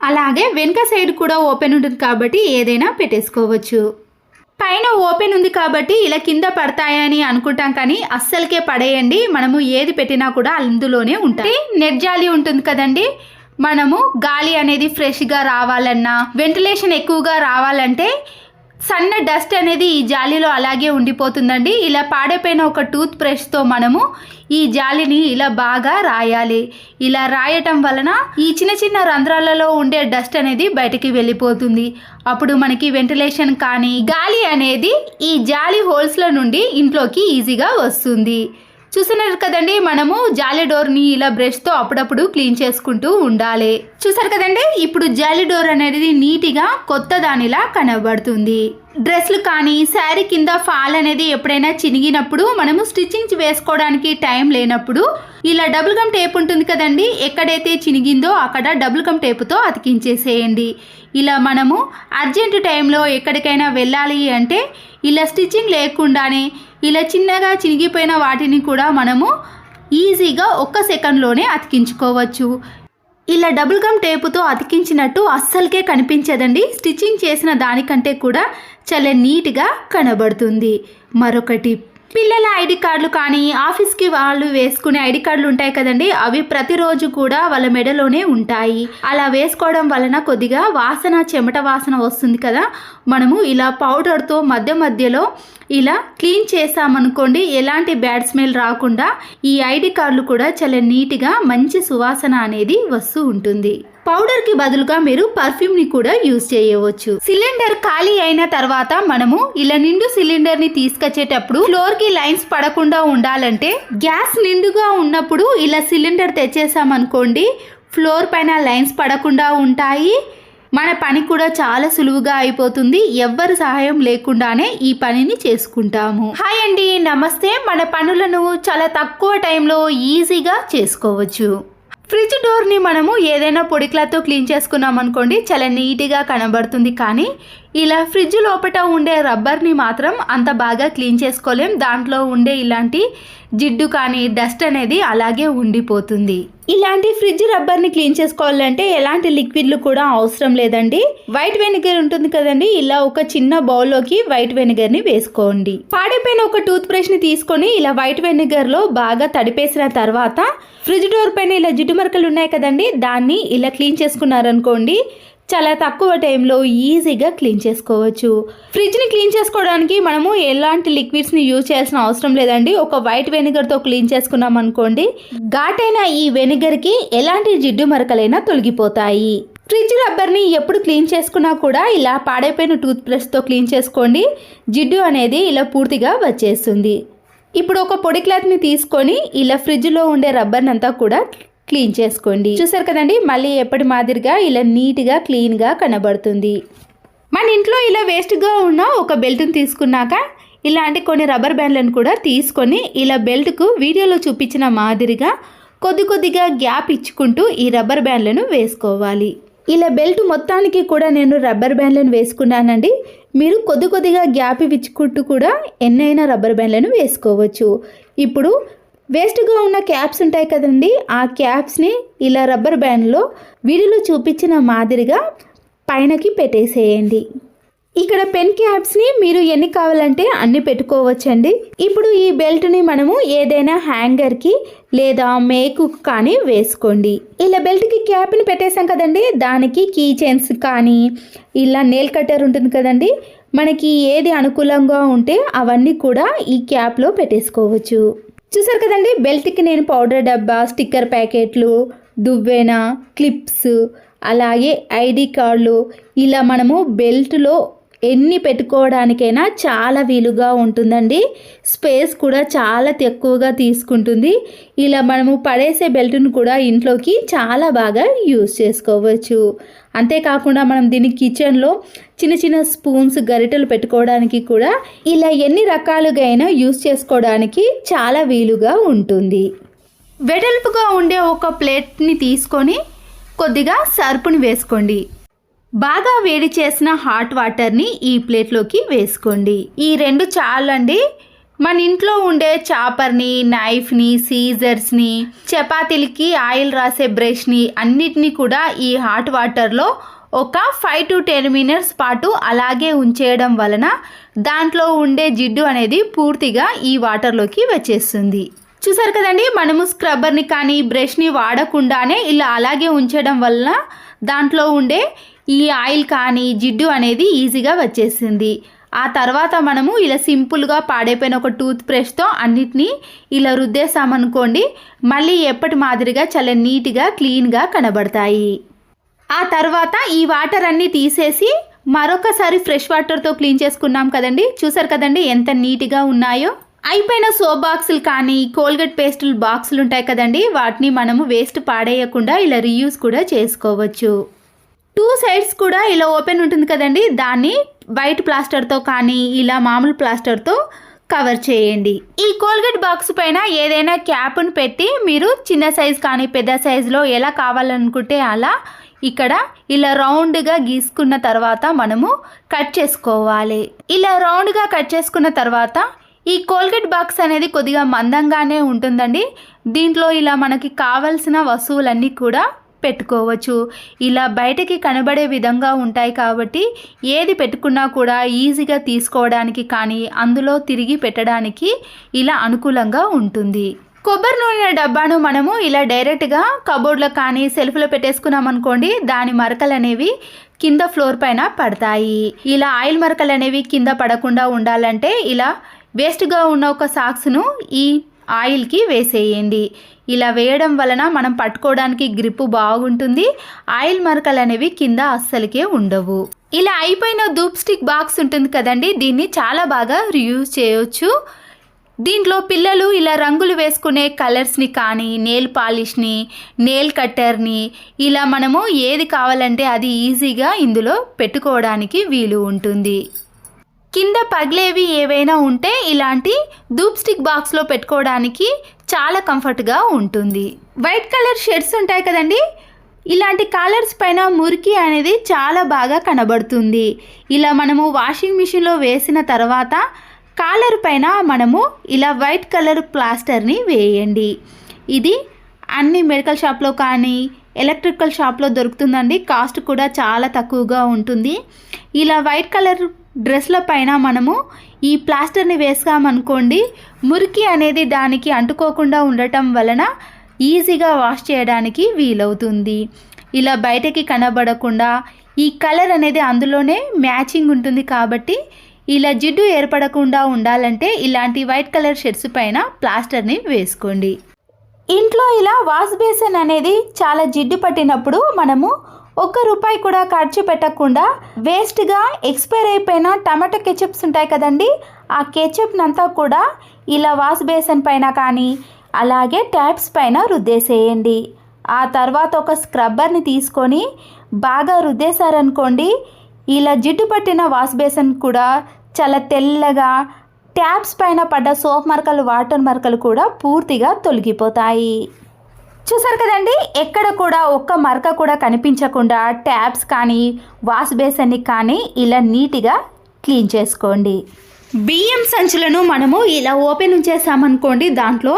[SPEAKER 1] అలాగే వెనక సైడ్ కూడా ఓపెన్ ఉంటుంది కాబట్టి ఏదైనా పెట్టేసుకోవచ్చు. పైన ఓపెన్ ఉంది కాబట్టి ఇలా కింద పడతాయని అనుకుంటాం, కానీ అస్సలకే పడేయండి. మనము ఏది పెట్టినా కూడా అందులోనే ఉంటాయి. నెట్ జాలి ఉంటుంది కదండి, మనము గాలి అనేది ఫ్రెష్గా రావాలన్నా వెంటిలేషన్ ఎక్కువగా రావాలంటే సన్న డస్ట్ అనేది ఈ జాలీలో అలాగే ఉండిపోతుందండి. ఇలా పాడైపోయిన ఒక టూత్ బ్రష్తో మనము ఈ జాలిని ఇలా బాగా రాయాలి. ఇలా రాయటం వలన ఈ చిన్న చిన్న రంధ్రాలలో ఉండే డస్ట్ అనేది బయటికి వెళ్ళిపోతుంది. అప్పుడు మనకి వెంటిలేషన్ కానీ గాలి అనేది ఈ జాలి హోల్స్ల నుండి ఇంట్లోకి ఈజీగా వస్తుంది. చూస్తున్నారు కదండి, మనము జాలి డోర్ని ఇలా బ్రష్తో అప్పుడప్పుడు క్లీన్ చేసుకుంటూ ఉండాలి. చూసారు కదండి, ఇప్పుడు జాలి డోర్ అనేది నీట్గా కొత్త దానిలా కనబడుతుంది. డ్రెస్లు కానీ శారీ కింద ఫాల్ అనేది ఎప్పుడైనా చినిగినప్పుడు మనము స్టిచ్చింగ్ వేసుకోవడానికి టైం లేనప్పుడు ఇలా డబుల్ గమ్ టేప్ ఉంటుంది కదండి, ఎక్కడైతే చినిగిందో అక్కడ డబుల్ గమ్ టేపుతో అతికించేసేయండి. ఇలా మనము అర్జెంట్ టైంలో ఎక్కడికైనా వెళ్ళాలి అంటే ఇలా స్టిచ్చింగ్ లేకుండానే ఇలా చిన్నగా చినిగిపోయిన వాటిని కూడా మనము ఈజీగా 1 సెకండ్లోనే అతికించుకోవచ్చు. ఇలా డబుల్ గమ్ టేపుతో అతికించినట్టు అస్సలకే కనిపించదండి. స్టిచ్చింగ్ చేసిన దానికంటే కూడా చాలా నీట్గా కనబడుతుంది. మరొకటి, పిల్లల ఐడి కార్డులు కానీ ఆఫీస్కి వాళ్ళు వేసుకునే ఐడి కార్డులు ఉంటాయి కదండి, అవి ప్రతిరోజు కూడా వాళ్ళ మెడలోనే ఉంటాయి. అలా వేసుకోవడం వలన కొద్దిగా వాసన, చెమట వాసన వస్తుంది కదా, మనము ఇలా పౌడర్తో మధ్య మధ్యలో ఇలా క్లీన్ చేసామనుకోండి, ఎలాంటి బ్యాడ్ స్మెల్ రాకుండా ఈ ఐడి కార్డులు కూడా చాలా నీట్గా మంచి సువాసన అనేది వస్తూ ఉంటుంది. పౌడర్కి బదులుగా మీరు పర్ఫ్యూమ్ని కూడా యూజ్ చేయవచ్చు. సిలిండర్ ఖాళీ అయిన తర్వాత మనము ఇలా నిండు సిలిండర్ని తీసుకొచ్చేటప్పుడు ఫ్లోర్కి లైన్స్ పడకుండా ఉండాలంటే గ్యాస్ నిండుగా ఉన్నప్పుడు ఇలా సిలిండర్ తెచ్చేసామనుకోండి, ఫ్లోర్ పైన లైన్స్ పడకుండా ఉంటాయి. మన పని కూడా చాలా సులువుగా అయిపోతుంది. ఎవ్వరి సహాయం లేకుండానే ఈ పనిని చేసుకుంటాము. హాయ్ అండి, నమస్తే. మన పనులను చాలా తక్కువ టైంలో ఈజీగా చేసుకోవచ్చు. ఫ్రిడ్జ్ డోర్ని మనము ఏదైనా పొడి క్లాత్తో క్లీన్ చేసుకున్నాం అనుకోండి, చాలా నీట్గా కనబడుతుంది. కానీ ఇలా ఫ్రిడ్జ్ లోపల ఉండే రబ్బర్ని మాత్రం అంత బాగా క్లీన్ చేసుకోలేం. దాంట్లో ఉండే ఇలాంటి జిడ్డు కానీ డస్ట్ అనేది అలాగే ఉండిపోతుంది. ఇలాంటి ఫ్రిడ్జ్ రబ్బర్ని క్లీన్ చేసుకోవాలంటే ఎలాంటి లిక్విడ్లు కూడా అవసరం లేదండి. వైట్ వెనిగర్ ఉంటుంది కదండి, ఇలా ఒక చిన్న బౌల్లోకి వైట్ వెనిగర్ని వేసుకోండి. పాడైపోయిన ఒక టూత్ బ్రష్ని తీసుకొని ఇలా వైట్ వెనిగర్లో బాగా తడిపేసిన తర్వాత ఫ్రిడ్జ్ డోర్ పైన ఇలా జిడ్డు మరకలు ఉన్నాయి కదండి, దాన్ని ఇలా క్లీన్ చేసుకున్నారనుకోండి, చాలా తక్కువ టైంలో ఈజీగా క్లీన్ చేసుకోవచ్చు. ఫ్రిడ్జ్ని క్లీన్ చేసుకోవడానికి మనము ఎలాంటి లిక్విడ్స్ని యూజ్ చేయాల్సిన అవసరం లేదండి. ఒక వైట్ వెనిగర్తో క్లీన్ చేసుకున్నాం అనుకోండి, ఘాటైన ఈ వెనిగర్కి ఎలాంటి జిడ్డు మరకలైనా తొలగిపోతాయి. ఫ్రిడ్జ్ రబ్బర్ని ఎప్పుడు క్లీన్ చేసుకున్నా కూడా ఇలా పాడైపోయిన టూత్ బ్రష్తో క్లీన్ చేసుకోండి. జిడ్డు అనేది ఇలా పూర్తిగా వచ్చేస్తుంది. ఇప్పుడు ఒక పొడి క్లాత్ని తీసుకొని ఇలా ఫ్రిడ్జ్లో ఉండే రబ్బర్ని అంతా కూడా క్లీన్ చేసుకోండి. చూసారు కదండి, మళ్ళీ ఎప్పటి మాదిరిగా ఇలా నీట్గా క్లీన్గా కనబడుతుంది. మన ఇంట్లో ఇలా వేస్ట్గా ఉన్న ఒక బెల్ట్ని తీసుకున్నాక ఇలాంటి కొన్ని రబ్బర్ బ్యాండ్లను కూడా తీసుకొని ఇలా బెల్ట్కు వీడియోలో చూపించిన మాదిరిగా కొద్దిగా గ్యాప్ ఇచ్చుకుంటూ ఈ రబ్బర్ బ్యాండ్లను వేసుకోవాలి. ఇలా బెల్ట్ మొత్తానికి కూడా నేను రబ్బర్ బ్యాండ్లను వేసుకున్నానండి. మీరు కొద్దిగా గ్యాప్ ఇచ్చుకుంటూ కూడా ఎన్నైనా రబ్బర్ బ్యాండ్లను వేసుకోవచ్చు. ఇప్పుడు వేస్ట్గా ఉన్న క్యాప్స్ ఉంటాయి కదండి, ఆ క్యాప్స్ని ఇలా రబ్బర్ బ్యాండ్లో వీడియోలో చూపించిన మాదిరిగా పైనకి పెట్టేసేయండి. ఇక్కడ పెన్ క్యాప్స్ని మీరు ఎన్ని కావాలంటే అన్ని పెట్టుకోవచ్చండి. ఇప్పుడు ఈ బెల్ట్ని మనము ఏదైనా హ్యాంగర్కి లేదా మేకు కానీ వేసుకోండి. ఇలా బెల్ట్కి క్యాప్ని పెట్టేసాం కదండి, దానికి కీ చైన్స్ కానీ ఇలా నెయిల్ కట్టర్ ఉంటుంది కదండి, మనకి ఏది అనుకూలంగా ఉంటే అవన్నీ కూడా ఈ క్యాప్లో పెట్టేసుకోవచ్చు. చూసారు కదండి, బెల్ట్కి నేను పౌడర్ డబ్బా, స్టిక్కర్ ప్యాకెట్లు, దువ్వెన, క్లిప్స్, అలాగే ఐడి కార్డులు ఇలా మనము బెల్ట్లో ఎన్ని పెట్టుకోవడానికైనా చాలా వీలుగా ఉంటుందండి. స్పేస్ కూడా చాలా తక్కువగా తీసుకుంటుంది. ఇలా మనము పడేసే బెల్ట్ను కూడా ఇంట్లోకి చాలా బాగా యూస్ చేసుకోవచ్చు. అంతేకాకుండా మనం దీన్ని కిచెన్లో చిన్న స్పూన్స్, గరిటెలు పెట్టుకోవడానికి కూడా ఇలా ఎన్ని రకాలుగా అయినా యూస్ చేసుకోవడానికి చాలా వీలుగా ఉంటుంది. వెడల్పుగా ఉండే ఒక ప్లేట్ని తీసుకొని కొద్దిగా సర్పుని వేసుకోండి. బాగా వేడి చేసిన హాట్ వాటర్ని ఈ ప్లేట్లోకి వేసుకోండి. ఈ రెండు చాలండి. మన ఇంట్లో ఉండే చాపర్ని, నైఫ్ని, సీజర్స్ని, చపాతీలకి ఆయిల్ రాసే బ్రష్ని అన్నిటినీ కూడా ఈ హాట్ వాటర్లో ఒక 5 to 10 minutes పాటు అలాగే ఉంచేయడం వలన దాంట్లో ఉండే జిడ్డు అనేది పూర్తిగా ఈ వాటర్లోకి వచ్చేస్తుంది. చూసారు కదండి, మనము స్క్రబ్బర్ని కానీ బ్రష్ని వాడకుండానే ఇలా అలాగే ఉంచడం వల్ల దాంట్లో ఉండే ఈ ఆయిల్ కానీ జిడ్డు అనేది ఈజీగా వచ్చేసింది. ఆ తర్వాత మనము ఇలా సింపుల్గా పాడైపోయిన ఒక టూత్ బ్రష్తో అన్నిటినీ ఇలా రుద్దేసామనుకోండి, మళ్ళీ ఎప్పటి మాదిరిగా చాలా నీట్గా క్లీన్గా కనబడతాయి. ఆ తర్వాత ఈ వాటర్ అన్నీ తీసేసి మరొకసారి ఫ్రెష్ వాటర్తో క్లీన్ చేసుకున్నాం కదండి. చూసారు కదండి ఎంత నీట్గా ఉన్నాయో. అయిపోయిన సోప్ బాక్సులు కానీ కోల్గేట్ పేస్టుల బాక్సులు ఉంటాయి కదండి, వాటిని మనము వేస్ట్ పాడేయకుండా ఇలా రీయూజ్ కూడా చేసుకోవచ్చు. 2 sides కూడా ఇలా ఓపెన్ ఉంటుంది కదండి, దాన్ని వైట్ ప్లాస్టర్తో కానీ ఇలా మామూలు ప్లాస్టర్తో కవర్ చేయండి. ఈ కోల్గేట్ బాక్స్ పైన ఏదైనా క్యాప్ను పెట్టి మీరు చిన్న సైజ్ కానీ పెద్ద సైజులో ఎలా కావాలనుకుంటే అలా ఇక్కడ ఇలా రౌండ్గా గీసుకున్న తర్వాత మనము కట్ చేసుకోవాలి. ఇలా రౌండ్గా కట్ చేసుకున్న తర్వాత ఈ కోల్గేట్ బాక్స్ అనేది కొద్దిగా మందంగానే ఉంటుందండి. దీంట్లో ఇలా మనకి కావాల్సిన వస్తువులన్నీ కూడా పెట్టుకోవచ్చు. ఇలా బయటకి కనబడే విధంగా ఉంటాయి కాబట్టి ఏది పెట్టుకున్నా కూడా ఈజీగా తీసుకోవడానికి కానీ అందులో తిరిగి పెట్టడానికి ఇలా అనుకూలంగా ఉంటుంది. కొబ్బరి నూనె డబ్బాను మనము ఇలా డైరెక్ట్గా కబోర్డ్లో కానీ సెల్ఫ్లో పెట్టేసుకున్నాం అనుకోండి, దాని మరకలు అనేవి కింద ఫ్లోర్ పైన పడతాయి. ఇలా ఆయిల్ మరకలు అనేవి కింద పడకుండా ఉండాలంటే ఇలా వేస్ట్గా ఉన్న ఒక సాక్స్ను ఈ ఆయిల్కి వేసేయండి. ఇలా వేయడం వలన మనం పట్టుకోవడానికి గ్రిప్ బాగుంటుంది. ఆయిల్ మరకలు అనేవి కింద అస్సలకే ఉండవు. ఇలా అయిపోయిన ధూప్ స్టిక్ బాక్స్ ఉంటుంది కదండి, దీన్ని చాలా బాగా రీయూజ్ చేయొచ్చు. దీంట్లో పిల్లలు ఇలా రంగులు వేసుకునే కలర్స్ని కానీ నెయిల్ పాలిష్ని, నెయిల్ కట్టర్ని ఇలా మనము ఏది కావాలంటే అది ఈజీగా ఇందులో పెట్టుకోవడానికి వీలు ఉంటుంది. కింద పగిలేవి ఏవైనా ఉంటే ఇలాంటి ధూప్ స్టిక్ బాక్స్లో పెట్టుకోవడానికి చాలా కంఫర్ట్గా ఉంటుంది. వైట్ కలర్ షర్ట్స్ ఉంటాయి కదండి, ఇలాంటి కలర్స్ పైన మురికి అనేది చాలా బాగా కనబడుతుంది. ఇలా మనము వాషింగ్ మిషన్లో వేసిన తర్వాత కాలర్ పైన మనము ఇలా వైట్ కలర్ ప్లాస్టర్ని వేయండి. ఇది అన్ని మెడికల్ షాప్లో కానీ ఎలక్ట్రికల్ షాప్లో దొరుకుతుందండి. కాస్ట్ కూడా చాలా తక్కువగా ఉంటుంది. ఇలా వైట్ కలర్ డ్రెస్ల పైన మనము ఈ ప్లాస్టర్ని వేసామనుకోండి, మురికి అనేది దానికి అంటుకోకుండా ఉండటం వలన ఈజీగా వాష్ చేయడానికి వీలవుతుంది. ఇలా బయటకి కనబడకుండా ఈ కలర్ అనేది అందులోనే మ్యాచింగ్ ఉంటుంది కాబట్టి ఇలా జిడ్డు ఏర్పడకుండా ఉండాలంటే ఇలాంటి వైట్ కలర్ షర్ట్స్ పైన ప్లాస్టర్ని వేసుకోండి. ఇంట్లో ఇలా వాష్ బేసిన్ అనేది చాలా జిడ్డు పట్టినప్పుడు మనము ₹1 కూడా ఖర్చు పెట్టకుండా వేస్ట్గా ఎక్స్పైర్ అయిపోయిన టమాటో కెచప్స్ ఉంటాయి కదండి, ఆ కెచప్ని అంతా కూడా ఇలా వాష్ బేసిన్ పైన కానీ అలాగే ట్యాప్స్ పైన రుద్దేసేయండి. ఆ తర్వాత ఒక స్క్రబ్బర్ని తీసుకొని బాగా రుద్దేశారనుకోండి, ఇలా జిడ్డు పట్టిన వాష్ బేసిన్ కూడా చాలా తెల్లగా, ట్యాప్స్ పైన పడ్డ సోప్ మరకలు, వాటర్ మరకలు కూడా పూర్తిగా తొలగిపోతాయి. చూసారు కదండి, ఎక్కడ కూడా ఒక్క మరక కూడా కనిపించకుండా ట్యాప్స్ కానీ వాష్ బేసిన్ని కానీ ఇలా నీట్గా క్లీన్ చేసుకోండి. బియ్యం సంచులను మనము ఇలా ఓపెన్ చేసామనుకోండి, దాంట్లో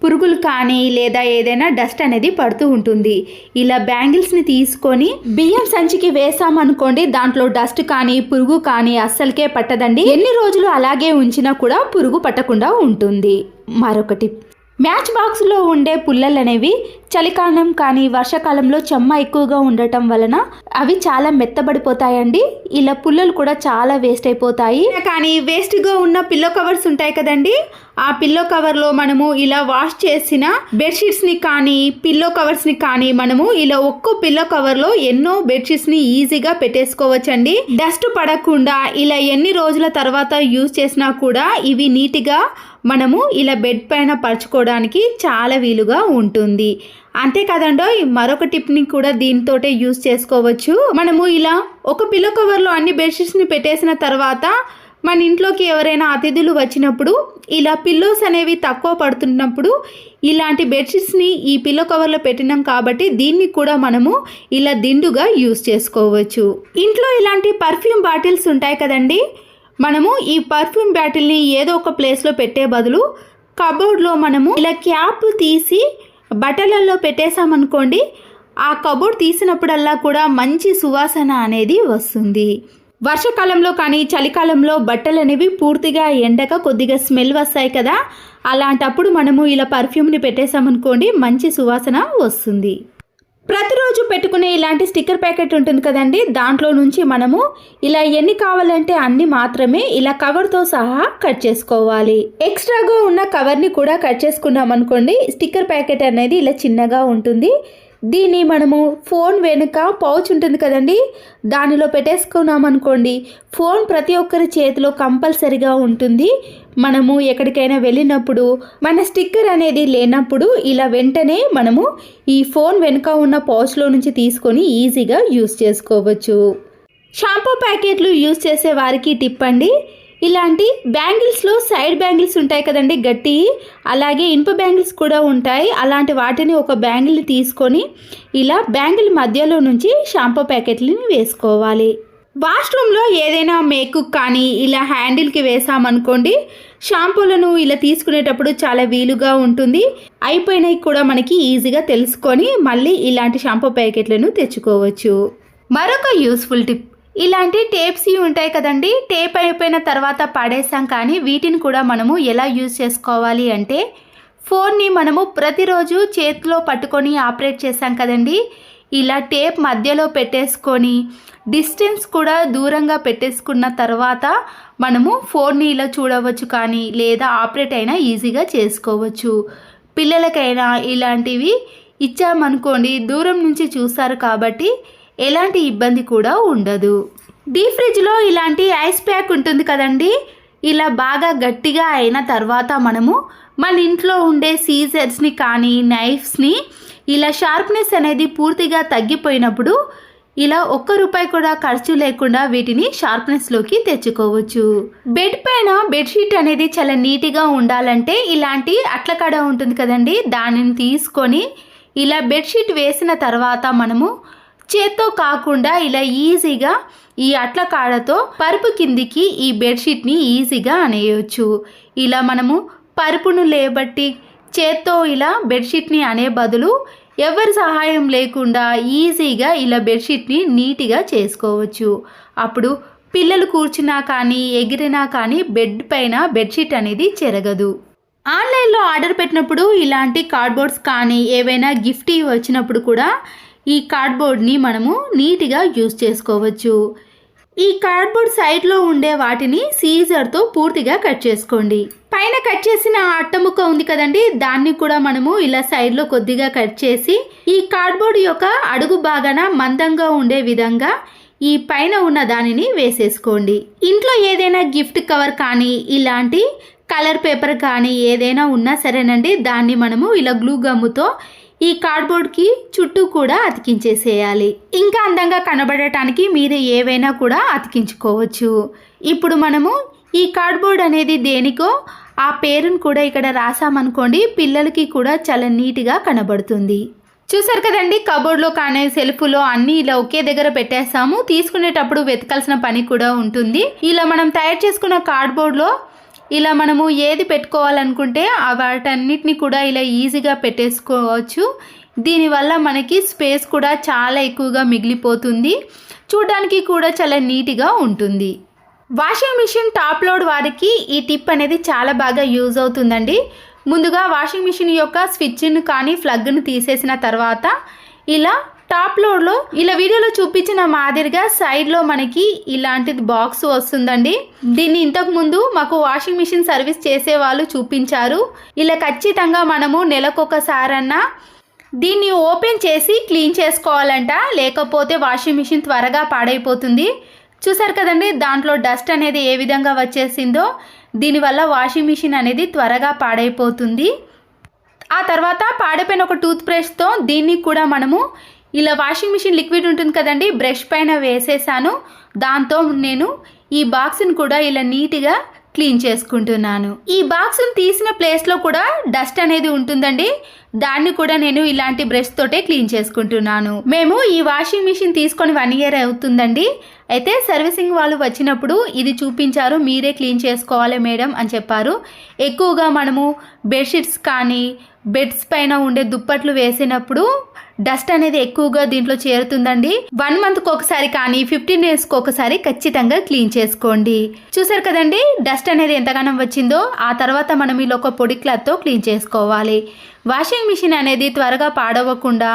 [SPEAKER 1] పురుగులు కానీ లేదా ఏదైనా డస్ట్ అనేది పడుతూ ఉంటుంది. ఇలా బ్యాంగిల్స్ని తీసుకొని బియ్యం సంచికి వేసామనుకోండి, దాంట్లో డస్ట్ కానీ పురుగు కానీ అస్సలకే పట్టదండి. ఎన్ని రోజులు అలాగే ఉంచినా కూడా పురుగు పట్టకుండా ఉంటుంది. మరొకటి, మ్యాచ్ బాక్స్లో ఉండే పుల్లలు అనేవి చలికాలం కానీ వర్షాకాలంలో చెమ్మ ఎక్కువగా ఉండటం వలన అవి చాలా మెత్తబడిపోతాయండి. ఇలా పుల్లలు కూడా చాలా వేస్ట్ అయిపోతాయి. కానీ వేస్ట్గా ఉన్న పిల్లో కవర్స్ ఉంటాయి కదండి, ఆ పిల్లో కవర్లో మనము ఇలా వాష్ చేసిన బెడ్షీట్స్ని కానీ పిల్లో కవర్స్ని కానీ మనము ఇలా ఒక్కో పిల్లో కవర్లో ఎన్నో బెడ్షీట్స్ని ఈజీగా పెట్టేసుకోవచ్చండి. డస్ట్ పడకుండా ఇలా ఎన్ని రోజుల తర్వాత యూజ్ చేసినా కూడా ఇవి నీట్గా మనము ఇలా బెడ్ పైన పరుచుకోవడానికి చాలా వీలుగా ఉంటుంది. అంతేకాదండో మరొక టిప్ని కూడా దీంతోటే యూజ్ చేసుకోవచ్చు. మనము ఇలా ఒక పిల్లో కవర్లో అన్ని బెడ్షీట్స్ని పెట్టేసిన తర్వాత మన ఇంట్లోకి ఎవరైనా అతిథులు వచ్చినప్పుడు ఇలా పిల్లోస్ అనేవి తక్కువ పడుతున్నప్పుడు ఇలాంటి బెడ్షీట్స్ని ఈ పిల్లో కవర్లో పెట్టినాం కాబట్టి దీన్ని కూడా మనము ఇలా దిండుగా యూజ్ చేసుకోవచ్చు. ఇంట్లో ఇలాంటి పర్ఫ్యూమ్ బాటిల్స్ ఉంటాయి కదండి, మనము ఈ పర్ఫ్యూమ్ బాటిల్ని ఏదో ఒక ప్లేస్లో పెట్టే బదులు కబోర్డ్లో మనము ఇలా క్యాప్ తీసి బట్టలలో పెట్టేసామనుకోండి, ఆ కబోర్డ్ తీసినప్పుడల్లా కూడా మంచి సువాసన అనేది వస్తుంది. వర్షాకాలంలో కానీ చలికాలంలో బట్టలు అనేవి పూర్తిగా ఎండక కొద్దిగా స్మెల్ వస్తాయి కదా, అలాంటప్పుడు మనము ఇలా పర్ఫ్యూమ్ని పెట్టేసామనుకోండి మంచి సువాసన వస్తుంది. ప్రతిరోజు పెట్టుకునే ఇలాంటి స్టిక్కర్ ప్యాకెట్ ఉంటుంది కదండి, దాంట్లో నుంచి మనము ఇలా ఎన్ని కావాలంటే అన్ని మాత్రమే ఇలా కవర్తో సహా కట్ చేసుకోవాలి. ఎక్స్ట్రాగా ఉన్న కవర్ని కూడా కట్ చేసుకున్నాం అనుకోండి, స్టిక్కర్ ప్యాకెట్ అనేది ఇలా చిన్నగా ఉంటుంది. దీన్ని మనము ఫోన్ వెనుక పౌచ్ ఉంటుంది కదండి, దానిలో పెట్టేసుకున్నాం అనుకోండి, ఫోన్ ప్రతి ఒక్కరి చేతిలో కంపల్సరిగా ఉంటుంది. మనము ఎక్కడికైనా వెళ్ళినప్పుడు మన స్టిక్కర్ అనేది లేనప్పుడు ఇలా వెంటనే మనము ఈ ఫోన్ వెనుక ఉన్న పౌచ్లో నుంచి తీసుకొని ఈజీగా యూస్ చేసుకోవచ్చు. షాంపూ ప్యాకెట్లు యూస్ చేసే వారికి టిప్ అండి, ఇలాంటి బ్యాంగిల్స్లో సైడ్ బ్యాంగిల్స్ ఉంటాయి కదండి గట్టి, అలాగే ఇనుప బ్యాంగిల్స్ కూడా ఉంటాయి. అలాంటి వాటిని ఒక బ్యాంగిల్ని తీసుకొని ఇలా బ్యాంగిల్ మధ్యలో నుంచి షాంపూ ప్యాకెట్లని వేసుకోవాలి. వాష్రూమ్లో ఏదైనా మేకుక్ కానీ ఇలా హ్యాండిల్కి వేసామనుకోండి, షాంపూలను ఇలా తీసుకునేటప్పుడు చాలా వీలుగా ఉంటుంది. అయిపోయినవి కూడా మనకి ఈజీగా తెలుసుకొని మళ్ళీ ఇలాంటి షాంపూ ప్యాకెట్లను తెచ్చుకోవచ్చు. మరొక యూస్ఫుల్ టిప్, ఇలాంటి టేప్స్ ఉంటాయి కదండి, టేప్ అయిపోయిన తర్వాత పడేసాం కానీ వీటిని కూడా మనము ఎలా యూజ్ చేసుకోవాలి అంటే, ఫోన్ని మనము ప్రతిరోజు చేతిలో పట్టుకొని ఆపరేట్ చేసాం కదండి, ఇలా టేప్ మధ్యలో పెట్టేసుకొని డిస్టెన్స్ కూడా దూరంగా పెట్టేసుకున్న తర్వాత మనము ఫోన్ని ఇలా చూడవచ్చు కానీ లేదా ఆపరేట్ అయినా ఈజీగా చేసుకోవచ్చు. పిల్లలకైనా ఇలాంటివి ఇచ్చామనుకోండి దూరం నుంచి చూస్తారు కాబట్టి ఎలాంటి ఇబ్బంది కూడా ఉండదు. డీప్ ఫ్రిడ్జ్లో ఇలాంటి ఐస్ ప్యాక్ ఉంటుంది కదండి, ఇలా బాగా గట్టిగా అయిన తర్వాత మనము మన ఇంట్లో ఉండే సీజర్స్ని కానీ నైఫ్స్ని ఇలా షార్ప్నెస్ అనేది పూర్తిగా తగ్గిపోయినప్పుడు ఇలా ₹1 కూడా ఖర్చు లేకుండా వీటిని షార్ప్నెస్లోకి తెచ్చుకోవచ్చు. బెడ్ పైన బెడ్షీట్ అనేది చాలా నీట్గా ఉండాలంటే ఇలాంటి అట్లకాడ ఉంటుంది కదండి, దానిని తీసుకొని ఇలా బెడ్షీట్ వేసిన తర్వాత మనము చేత్తో కాకుండా ఇలా ఈజీగా ఈ అట్ల కాడతో పరుపు కిందికి ఈ బెడ్షీట్ని ఈజీగా అనేయవచ్చు. ఇలా మనము పరుపును లేబట్టి చేత్తో ఇలా బెడ్షీట్ని అనే బదులు ఎవరి సహాయం లేకుండా ఈజీగా ఇలా బెడ్షీట్ని నీట్గా చేసుకోవచ్చు. అప్పుడు పిల్లలు కూర్చున్నా కానీ ఎగిరినా కానీ బెడ్ పైన బెడ్షీట్ అనేది చెరగదు. ఆన్లైన్లో ఆర్డర్ పెట్టినప్పుడు ఇలాంటి కార్డ్బోర్డ్స్ కానీ ఏవైనా గిఫ్ట్ వచ్చినప్పుడు కూడా ఈ కార్డ్బోర్డ్ని మనము నీట్గా యూజ్ చేసుకోవచ్చు. ఈ కార్డ్బోర్డ్ సైడ్లో ఉండే వాటిని సీజర్తో పూర్తిగా కట్ చేసుకోండి. పైన కట్ చేసిన అట్టముక్క ఉంది కదండి, దాన్ని కూడా మనము ఇలా సైడ్లో కొద్దిగా కట్ చేసి ఈ కార్డ్బోర్డ్ యొక్క అడుగు భాగాన మందంగా ఉండే విధంగా ఈ పైన ఉన్న దానిని వేసేసుకోండి. ఇంట్లో ఏదైనా గిఫ్ట్ కవర్ కానీ ఇలాంటి కలర్ పేపర్ కానీ ఏదైనా ఉన్నా సరేనండి, దాన్ని మనము ఇలా గ్లూ గమ్ముతో ఈ కార్డ్బోర్డ్కి చుట్టూ కూడా అతికించేసేయాలి. ఇంకా అందంగా కనబడటానికి మీరు ఏవైనా కూడా అతికించుకోవచ్చు. ఇప్పుడు మనము ఈ కార్డ్బోర్డ్ అనేది దేనికో ఆ పేరును కూడా ఇక్కడ రాసామనుకోండి, పిల్లలకి కూడా చాలా నీట్గా కనబడుతుంది. చూసారు కదండి, కబోర్డ్లో కానీ సెల్ఫ్లో అన్నీ ఇలా ఒకే దగ్గర పెట్టేస్తాము. తీసుకునేటప్పుడు వెతకాల్సిన పని కూడా ఉంటుంది. ఇలా మనం తయారు చేసుకున్న కార్డ్బోర్డ్లో ఇలా మనము ఏది పెట్టుకోవాలనుకుంటే వాటన్నిటిని కూడా ఇలా ఈజీగా పెట్టేసుకోవచ్చు. దీనివల్ల మనకి స్పేస్ కూడా చాలా ఎక్కువగా మిగిలిపోతుంది, చూడడానికి కూడా చాలా నీట్గా ఉంటుంది. వాషింగ్ మిషన్ టాప్ లోడ్ వారికి ఈ టిప్ అనేది చాలా బాగా యూజ్ అవుతుందండి. ముందుగా వాషింగ్ మిషన్ యొక్క స్విచ్ను కానీ ప్లగ్ను తీసేసిన తర్వాత ఇలా టాప్ లోడ్లో ఇలా వీడియోలో చూపించిన మాదిరిగా సైడ్లో మనకి ఇలాంటిది బాక్స్ వస్తుందండి. దీన్ని ఇంతకుముందు మాకు వాషింగ్ మిషన్ సర్వీస్ చేసే వాళ్ళు చూపించారు. ఇలా ఖచ్చితంగా మనము నెలకొకసారన్నా దీన్ని ఓపెన్ చేసి క్లీన్ చేసుకోవాలంట, లేకపోతే వాషింగ్ మిషన్ త్వరగా పాడైపోతుంది. చూసారు కదండి, దాంట్లో డస్ట్ అనేది ఏ విధంగా వచ్చేసిందో. దీనివల్ల వాషింగ్ మిషన్ అనేది త్వరగా పాడైపోతుంది. ఆ తర్వాత పాడైపోయిన ఒక టూత్ బ్రష్తో దీన్ని కూడా మనము ఇలా వాషింగ్ మిషన్ లిక్విడ్ ఉంటుంది కదండి, బ్రష్ పైన వేసేసాను. దాంతో నేను ఈ బాక్స్ని కూడా ఇలా నీట్గా క్లీన్ చేసుకుంటున్నాను. ఈ బాక్స్ని తీసిన ప్లేస్లో కూడా డస్ట్ అనేది ఉంటుందండి, దాన్ని కూడా నేను ఇలాంటి బ్రష్ తోటే క్లీన్ చేసుకుంటున్నాను. మేము ఈ వాషింగ్ మిషన్ తీసుకొని 1 year అవుతుందండి. అయితే సర్వీసింగ్ వాళ్ళు వచ్చినప్పుడు ఇది చూపించారు, మీరే క్లీన్ చేసుకోవాలి మేడం అని చెప్పారు. ఎక్కువగా మనము బెడ్షీట్స్ కానీ బెడ్స్ పైన ఉండే దుప్పట్లు వేసినప్పుడు డస్ట్ అనేది ఎక్కువగా దీంట్లో చేరుతుందండి. 1 monthకి ఒకసారి కానీ 15 daysకి ఒకసారి ఖచ్చితంగా క్లీన్ చేసుకోండి. చూసారు కదండి, డస్ట్ అనేది ఎంతగానో వచ్చిందో. ఆ తర్వాత మనం ఇలా ఒక పొడి క్లాత్తో క్లీన్ చేసుకోవాలి. వాషింగ్ మిషన్ అనేది త్వరగా పాడవకుండా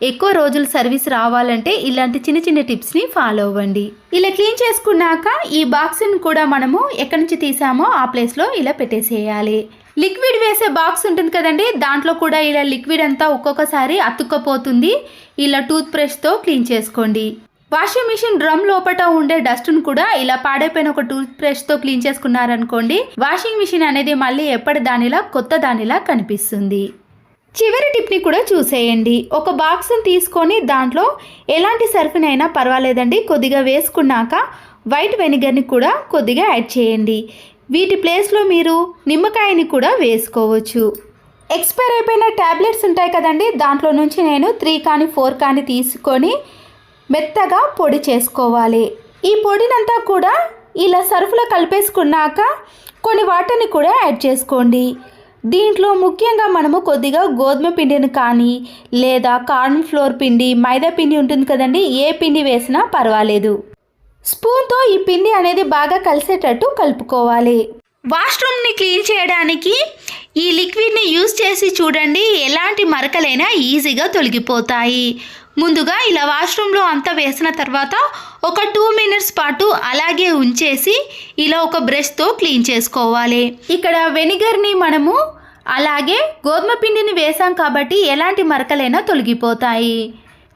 [SPEAKER 1] ఎక్కువ రోజులు సర్వీస్ రావాలంటే ఇలాంటి చిన్న చిన్న టిప్స్ని ఫాలో అవ్వండి. ఇలా క్లీన్ చేసుకున్నాక ఈ బాక్స్ని కూడా మనము ఎక్కడి నుంచి తీసామో ఆ ప్లేస్లో ఇలా పెట్టేసేయాలి. లిక్విడ్ వేసే బాక్స్ ఉంటుంది కదండి, దాంట్లో కూడా ఇలా లిక్విడ్ అంతా ఒక్కొక్కసారి అతుక్కపోతుంది. ఇలా టూత్ బ్రష్తో క్లీన్ చేసుకోండి. వాషింగ్ మిషన్ డ్రమ్ లోపల ఉండే డస్ట్ను కూడా ఇలా పాడైపోయిన ఒక టూత్ బ్రష్తో క్లీన్ చేసుకున్నారనుకోండి, వాషింగ్ మిషన్ అనేది మళ్ళీ ఎప్పటి దానిలా కొత్త దానిలా కనిపిస్తుంది. చివరి టిప్ని కూడా చూసేయండి. ఒక బాక్స్ని తీసుకొని దాంట్లో ఎలాంటి సర్ఫ్నైనా పర్వాలేదండి, కొద్దిగా వేసుకున్నాక వైట్ వెనిగర్ని కూడా కొద్దిగా యాడ్ చేయండి. వీటి ప్లేస్లో మీరు నిమ్మకాయని కూడా వేసుకోవచ్చు. ఎక్స్పైర్ అయిపోయిన ట్యాబ్లెట్స్ ఉంటాయి కదండి, దాంట్లో నుంచి నేను 3 కానీ 4 కానీ తీసుకొని మెత్తగా పొడి చేసుకోవాలి. ఈ పొడినంతా కూడా ఇలా సర్ఫ్లో కలిపేసుకున్నాక కొన్ని వాటర్ని కూడా యాడ్ చేసుకోండి. దీంట్లో ముఖ్యంగా మనము కొద్దిగా గోధుమ పిండిని కానీ లేదా కార్న్ ఫ్లోర్ పిండి, మైదా పిండి ఉంటుంది కదండి, ఏ పిండి వేసినా పర్వాలేదు. స్పూన్తో ఈ పిండి అనేది బాగా కలిసేటట్టు కలుపుకోవాలి. వాష్రూమ్ని క్లీన్ చేయడానికి ఈ లిక్విడ్ని యూజ్ చేసి చూడండి, ఎలాంటి మరకలైనా ఈజీగా తొలగిపోతాయి. ముందుగా ఇలా వాష్రూమ్లో అంతా వేసిన తర్వాత ఒక 2 minutes పాటు అలాగే ఉంచేసి ఇలా ఒక బ్రష్తో క్లీన్ చేసుకోవాలి. ఇక్కడ వెనిగర్ని మనము అలాగే గోధుమ పిండిని వేసాం కాబట్టి ఎలాంటి మరకలైనా తొలగిపోతాయి.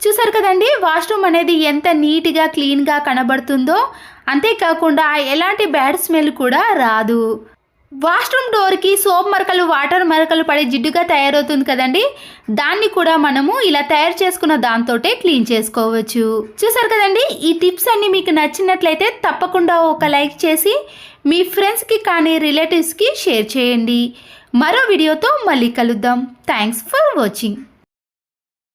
[SPEAKER 1] చూసారు కదండి, వాష్రూమ్ అనేది ఎంత నీట్గా క్లీన్గా కనబడుతుందో. అంతేకాకుండా ఎలాంటి బ్యాడ్ స్మెల్ కూడా రాదు. వాష్రూమ్ డోర్కి సోప్ మరకలు, వాటర్ మరకలు పడి జిడ్డుగా తయారవుతుంది కదండి, దాన్ని కూడా మనము ఇలా తయారు చేసుకున్న దాంతోటే క్లీన్ చేసుకోవచ్చు. చూసారు కదండి, ఈ టిప్స్ అన్నీ మీకు నచ్చినట్లయితే తప్పకుండా ఒక లైక్ చేసి మీ ఫ్రెండ్స్కి కానీ రిలేటివ్స్కి షేర్ చేయండి. మరో వీడియోతో మళ్ళీ కలుద్దాం. Thanks for watching.